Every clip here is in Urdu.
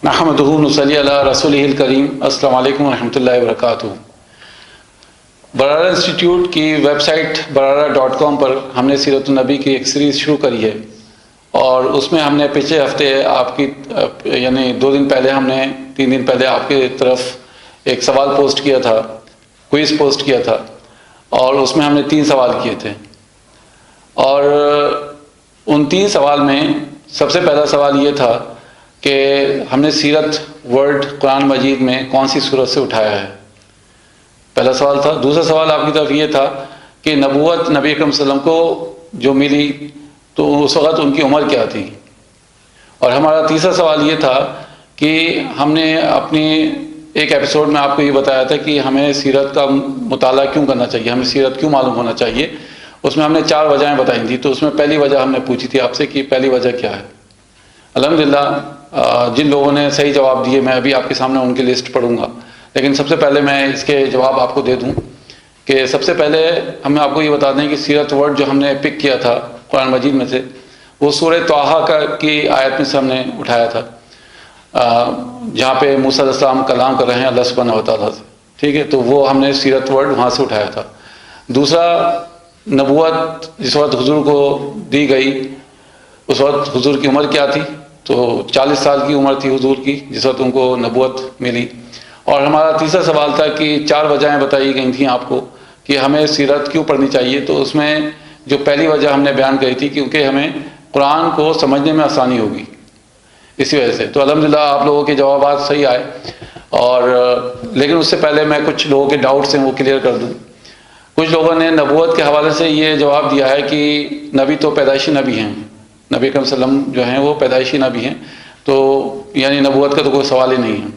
نحمدہ نصلی علی رسولہ الکریم۔ السلام علیکم ورحمۃ اللہ وبرکاتہ۔ برارہ انسٹیٹیوٹ کی ویب سائٹ برارہ.com پر ہم نے سیرت النبی کی ایک سیریز شروع کری ہے، اور اس میں ہم نے پچھلے ہفتے آپ کی یعنی 2 دن پہلے ہم نے 3 دن پہلے آپ کی طرف ایک سوال پوسٹ کیا تھا، کوئز پوسٹ کیا تھا، اور اس میں ہم نے 3 سوال کیے تھے۔ اور ان 3 سوال میں سب سے پہلا سوال یہ تھا کہ ہم نے سیرت ورڈ قرآن مجید میں کون سی سورت سے اٹھایا ہے، پہلا سوال تھا۔ دوسرا سوال آپ کی طرف یہ تھا کہ نبوت نبی اکرم صلی اللہ علیہ وسلم کو جو ملی تو اس وقت ان کی عمر کیا تھی۔ اور ہمارا تیسرا سوال یہ تھا کہ ہم نے اپنی ایک ایپیسوڈ میں آپ کو یہ بتایا تھا کہ ہمیں سیرت کا مطالعہ کیوں کرنا چاہیے، ہمیں سیرت کیوں معلوم ہونا چاہیے۔ اس میں ہم نے 4 وجہیں بتائی تھیں، تو اس میں پہلی وجہ ہم نے پوچھی تھی آپ سے کہ پہلی وجہ کیا ہے۔ الحمدللہ جن لوگوں نے صحیح جواب دیے، میں ابھی آپ کے سامنے ان کی لسٹ پڑھوں گا، لیکن سب سے پہلے میں اس کے جواب آپ کو دے دوں کہ سب سے پہلے ہم آپ کو یہ بتا دیں کہ سیرت ورڈ جو ہم نے پک کیا تھا قرآن مجید میں سے، وہ سورہ طٰہٰ کی آیت میں سے ہم نے اٹھایا تھا، جہاں پہ موسیٰ علیہ السلام کلام کر رہے ہیں اللہ سبحانہ و تعالیٰ سے، ٹھیک ہے، تو وہ ہم نے سیرت ورڈ وہاں سے اٹھایا تھا۔ دوسرا، نبوت جس وقت حضور کو دی گئی اس وقت حضور کی عمر کیا تھی، تو 40 سال کی عمر تھی حضور کی جس وقت ان کو نبوت ملی۔ اور ہمارا تیسرا سوال تھا کہ 4 وجہیں بتائی گئی تھیں آپ کو کہ ہمیں سیرت کیوں پڑھنی چاہیے، تو اس میں جو پہلی وجہ ہم نے بیان کری تھی کیونکہ ہمیں قرآن کو سمجھنے میں آسانی ہوگی، اسی وجہ سے۔ تو الحمدللہ آپ لوگوں کے جوابات صحیح آئے، اور لیکن اس سے پہلے میں کچھ لوگوں کے ڈاؤٹس ہیں وہ کلیئر کر دوں۔ کچھ لوگوں نے نبوت کے حوالے سے یہ جواب دیا ہے کہ نبی تو پیدائشی نبی ہیں، نبی اکرم صلی اللہ علیہ وسلم جو ہیں وہ پیدائشی نبی ہیں، تو یعنی نبوت کا تو کوئی سوال ہی نہیں ہے۔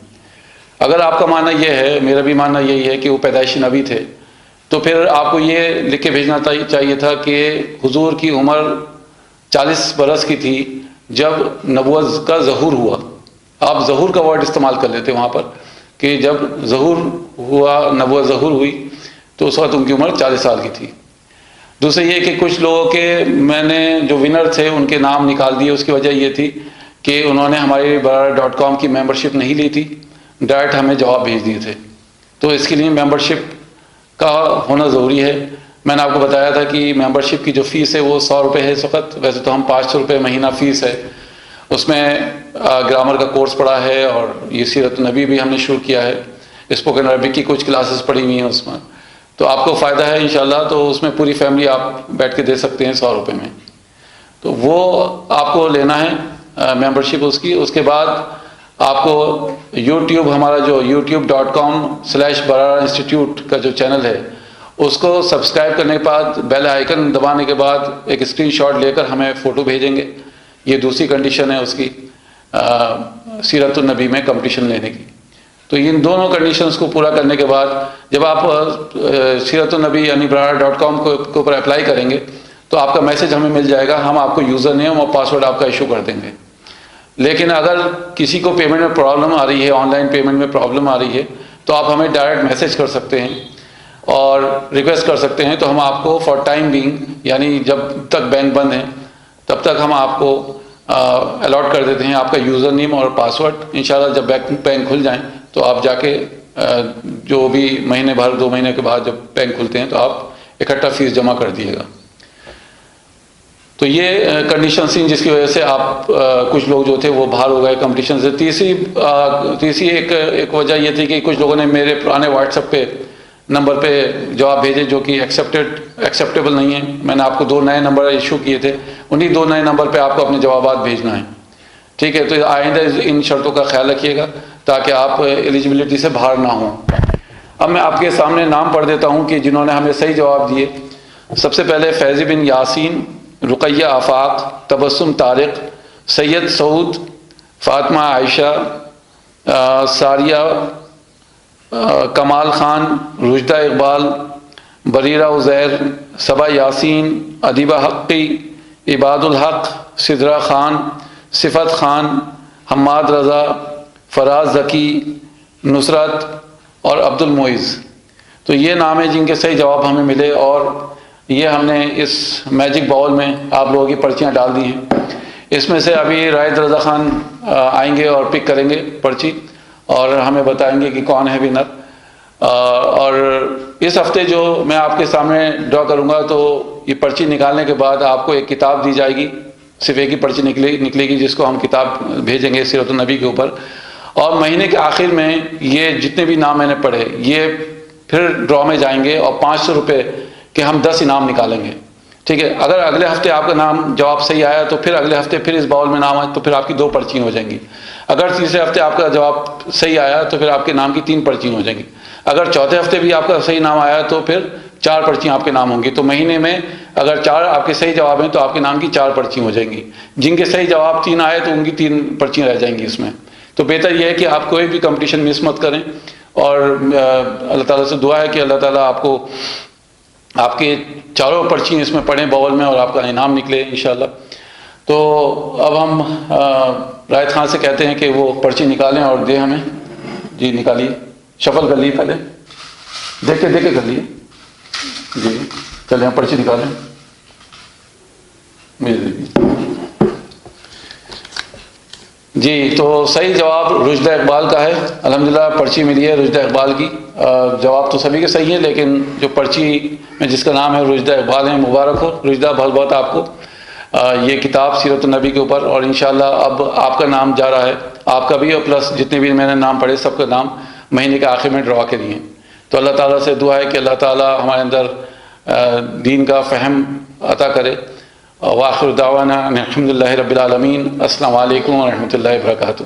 اگر آپ کا ماننا یہ ہے، میرا بھی ماننا یہی ہے کہ وہ پیدائشی نبی تھے، تو پھر آپ کو یہ لکھ کے بھیجنا چاہیے تھا کہ حضور کی عمر 40 برس کی تھی جب نبوت کا ظہور ہوا۔ آپ ظہور کا ورڈ استعمال کر لیتے وہاں پر کہ جب ظہور ہوا، نبوت ظہور ہوئی، تو اس وقت ان کی عمر 40 سال کی تھی۔ دوسرے یہ کہ کچھ لوگوں کے میں نے جو ونر تھے ان کے نام نکال دیے، اس کی وجہ یہ تھی کہ انہوں نے ہماری برارہ.com کی ممبرشپ نہیں لی تھی، ڈائریکٹ ہمیں جواب بھیج دیے تھے، تو اس کے لیے ممبرشپ کا ہونا ضروری ہے۔ میں نے آپ کو بتایا تھا کہ ممبرشپ کی جو فیس ہے وہ 100 روپے ہے اس وقت، ویسے تو ہم 500 روپے مہینہ فیس ہے۔ اس میں گرامر کا کورس پڑھا ہے، اور یہ سیرت النبی بھی ہم نے شروع کیا ہے، اسپوکن عربک کی کچھ کلاسز پڑھی ہوئی ہیں اس میں، تو آپ کو فائدہ ہے انشاءاللہ۔ تو اس میں پوری فیملی آپ بیٹھ کے دے سکتے ہیں 100 روپے میں، تو وہ آپ کو لینا ہے ممبرشپ اس کی۔ اس کے بعد آپ کو یوٹیوب، ہمارا جو youtube.com/برارہ انسٹیٹیوٹ کا جو چینل ہے اس کو سبسکرائب کرنے کے بعد بیل آئیکن دبانے کے بعد ایک اسکرین شاٹ لے کر ہمیں فوٹو بھیجیں گے۔ یہ دوسری کنڈیشن ہے اس کی سیرت النبی میں کمپٹیشن لینے کی۔ تو ان دونوں کنڈیشنز کو پورا کرنے کے بعد جب آپ سیرت النبی یعنی برارہ.com کے اوپر اپلائی کریں گے تو آپ کا میسج ہمیں مل جائے گا، ہم آپ کو یوزر نیم اور پاسورڈ آپ کا ایشو کر دیں گے۔ لیکن اگر کسی کو پیمنٹ میں پرابلم آ رہی ہے، آن لائن پیمنٹ میں پرابلم آ رہی ہے، تو آپ ہمیں ڈائریکٹ میسج کر سکتے ہیں اور ریکویسٹ کر سکتے ہیں، تو ہم آپ کو فار ٹائم بینگ یعنی جب تک بینک بند ہے تب تک ہم آپ کو الاٹ کر دیتے ہیں آپ کا یوزر نیم اور پاسورڈ۔ انشاءاللہ جب بینک کھل جائیں تو آپ جا کے جو بھی مہینے بھر 2 مہینے کے بعد جب بینک کھلتے ہیں تو آپ اکٹھا فیس جمع کر دیے گا۔ تو یہ کنڈیشنز تھیں جس کی وجہ سے آپ کچھ لوگ جو تھے وہ باہر ہو گئے کمپٹیشن سے۔ تیسری ایک وجہ یہ تھی کہ کچھ لوگوں نے میرے پرانے واٹس ایپ پہ نمبر پہ جواب بھیجے جو کہ ایکسیپٹیبل نہیں ہیں۔ میں نے آپ کو 2 نئے نمبر ایشو کیے تھے، انہی 2 نئے نمبر پہ آپ کو اپنے جوابات بھیجنا ہے، ٹھیک ہے۔ تو آئندہ ان شرطوں کا خیال رکھیے گا تاکہ آپ ایلیجبلٹی سے باہر نہ ہوں۔ اب میں آپ کے سامنے نام پڑھ دیتا ہوں کہ جنہوں نے ہمیں صحیح جواب دیے۔ سب سے پہلے فیض بن یاسین، رقیہ آفاق، تبسم طارق، سید سعود، فاطمہ عائشہ، ساریہ، کمال خان، رشدہ اقبال، بریرہ عزیر، صبا یاسین، ادیبہ حقی، عباد الحق، سدرہ خان، صفت خان، حماد رضا، فراز ذکی، نصرت اور عبد المعز۔ تو یہ نام ہے جن کے صحیح جواب ہمیں ملے، اور یہ ہم نے اس میجک باؤل میں آپ لوگوں کی پرچیاں ڈال دی ہیں۔ اس میں سے ابھی راحت رضا خان آئیں گے اور پک کریں گے پرچی اور ہمیں بتائیں گے کہ کون ہے ونر. اور اس ہفتے جو میں آپ کے سامنے ڈرا کروں گا تو یہ پرچی نکالنے کے بعد آپ کو ایک کتاب دی جائے گی, صرف ایک ہی پرچی نکلے گی جس کو ہم کتاب بھیجیں گے سیرت النبی کے اوپر. اور مہینے کے آخر میں یہ جتنے بھی نام میں نے پڑھے یہ پھر ڈرا میں جائیں گے اور 500 روپے کے ہم 10 انعام نکالیں گے. ٹھیک ہے, اگر اگلے ہفتے آپ کا نام جواب صحیح آیا تو پھر اگلے ہفتے پھر اس باؤل میں نام آئے تو پھر آپ کی 2 پرچیاں ہو جائیں گی. اگر تیسرے ہفتے آپ کا جواب صحیح آیا تو پھر آپ کے نام کی 3 پرچیاں ہو جائیں گی. اگر چوتھے ہفتے بھی آپ کا صحیح نام آیا تو پھر 4 پرچیاں آپ کے نام ہوں گی. تو مہینے میں اگر 4 آپ کے صحیح جواب ہیں تو آپ کے نام کی 4 پرچیاں ہو جائیں گی. جن کے صحیح جواب 3 آئے تو ان کی 3 پرچیاں رہ جائیں گی اس میں. تو بہتر یہ ہے کہ آپ کوئی بھی کمپٹیشن مس مت کریں, اور اللہ تعالیٰ سے دعا ہے کہ اللہ تعالیٰ آپ کو آپ کے چاروں پرچی اس میں پڑھیں باول میں اور آپ کا انعام نکلے انشاءاللہ. تو اب ہم راحت خان سے کہتے ہیں کہ وہ پرچی نکالیں اور دیں ہمیں. جی نکالیے, شفل کر لیے, پہلے دیکھ کے کر لیے. جی چلیں ہم پرچی نکالیں. جی تو صحیح جواب رشدہ اقبال کا ہے. الحمدللہ پرچی ملی ہے رشدہ اقبال کی. جواب تو سبھی کے صحیح ہیں لیکن جو پرچی میں جس کا نام ہے رشدہ اقبال ہے, مبارک ہو رشدہ, بہت بہت آپ کو یہ کتاب سیرت النبی کے اوپر. اور انشاءاللہ اب آپ کا نام جا رہا ہے, آپ کا بھی اور پلس جتنے بھی میں نے نام پڑھے سب کا نام مہینے کے آخر میں ڈرا کے دیے. تو اللہ تعالیٰ سے دعا ہے کہ اللہ تعالیٰ ہمارے اندر دین کا فہم عطا کرے. وآخر دعوانا الحمدللہ رب العالمین. السلام علیکم ورحمۃ اللہ وبرکاتہ.